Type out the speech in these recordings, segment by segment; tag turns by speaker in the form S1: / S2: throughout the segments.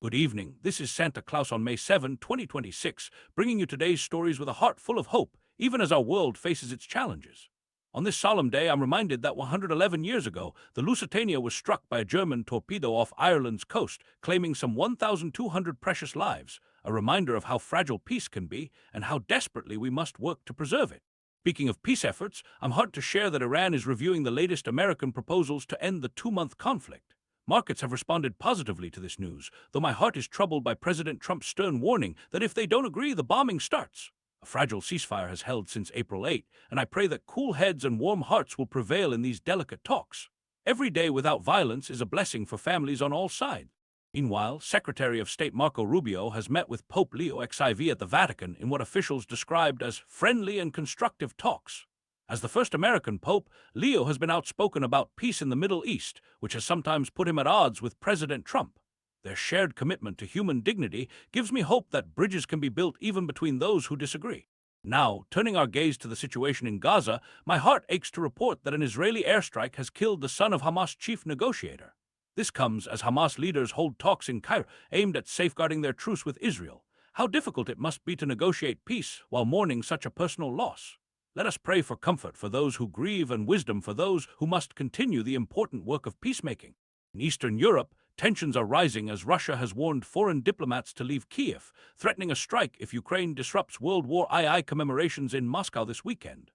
S1: Good evening. This is Santa Claus on May 7, 2026, bringing you today's stories with a heart full of hope, even as our world faces its challenges. On this solemn day, I'm reminded that 111 years ago, the Lusitania was struck by a German torpedo off Ireland's coast, claiming some 1,200 precious lives, a reminder of how fragile peace can be and how desperately we must work to preserve it. Speaking of peace efforts, I'm heartened to share that Iran is reviewing the latest American proposals to end the two-month conflict. Markets have responded positively to this news, though my heart is troubled by President Trump's stern warning that if they don't agree, the bombing starts. A fragile ceasefire has held since April 8, and I pray that cool heads and warm hearts will prevail in these delicate talks. Every day without violence is a blessing for families on all sides. Meanwhile, Secretary of State Marco Rubio has met with Pope Leo XIV at the Vatican in what officials described as friendly and constructive talks. As the first American pope, Leo has been outspoken about peace in the Middle East, which has sometimes put him at odds with President Trump. Their shared commitment to human dignity gives me hope that bridges can be built even between those who disagree. Now, turning our gaze to the situation in Gaza, my heart aches to report that an Israeli airstrike has killed the son of Hamas chief negotiator. This comes as Hamas leaders hold talks in Cairo aimed at safeguarding their truce with Israel. How difficult it must be to negotiate peace while mourning such a personal loss. Let us pray for comfort for those who grieve and wisdom for those who must continue the important work of peacemaking. In Eastern Europe, tensions are rising as Russia has warned foreign diplomats to leave Kyiv, threatening a strike if Ukraine disrupts World War II commemorations in Moscow this weekend.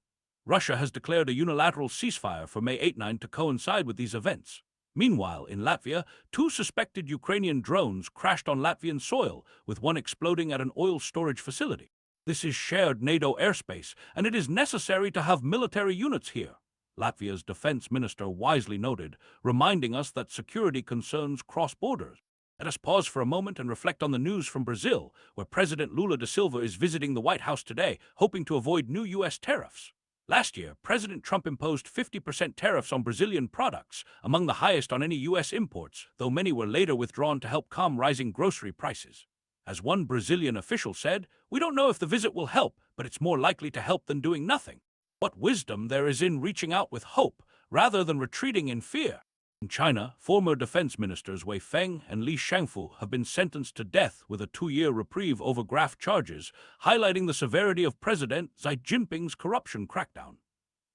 S1: Russia has declared a unilateral ceasefire for May 8-9 to coincide with these events. Meanwhile, in Latvia, two suspected Ukrainian drones crashed on Latvian soil, with one exploding at an oil storage facility. This is shared NATO airspace, and it is necessary to have military units here, Latvia's defense minister wisely noted, reminding us that security concerns cross borders. Let us pause for a moment and reflect on the news from Brazil, where President Lula da Silva is visiting the White House today, hoping to avoid new U.S. tariffs. Last year, President Trump imposed 50% tariffs on Brazilian products, among the highest on any U.S. imports, though many were later withdrawn to help calm rising grocery prices. As one Brazilian official said, "We don't know if the visit will help, but it's more likely to help than doing nothing." What wisdom there is in reaching out with hope, rather than retreating in fear. In China, former defense ministers Wei Feng and Li Shangfu have been sentenced to death with a 2-year reprieve over graft charges, highlighting the severity of President Xi Jinping's corruption crackdown.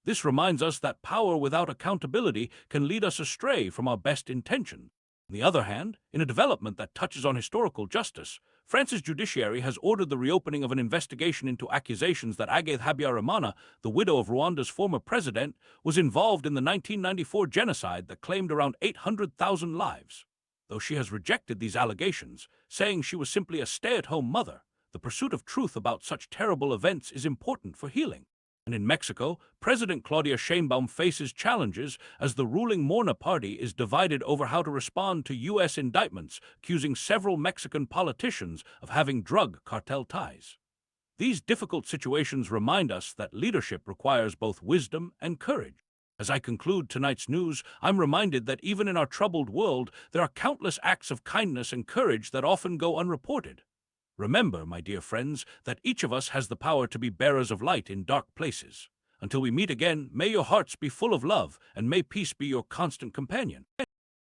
S1: This reminds us that power without accountability can lead us astray from our best intentions. On the other hand, in a development that touches on historical justice, France's judiciary has ordered the reopening of an investigation into accusations that Agathe Habyarimana, the widow of Rwanda's former president, was involved in the 1994 genocide that claimed around 800,000 lives. Though she has rejected these allegations, saying she was simply a stay-at-home mother, the pursuit of truth about such terrible events is important for healing. And in Mexico, President Claudia Sheinbaum faces challenges as the ruling Morena party is divided over how to respond to U.S. indictments accusing several Mexican politicians of having drug cartel ties. These difficult situations remind us that leadership requires both wisdom and courage. As I conclude tonight's news, I'm reminded that even in our troubled world, there are countless acts of kindness and courage that often go unreported. Remember, my dear friends, that each of us has the power to be bearers of light in dark places. Until we meet again, may your hearts be full of love, and may peace be your constant companion.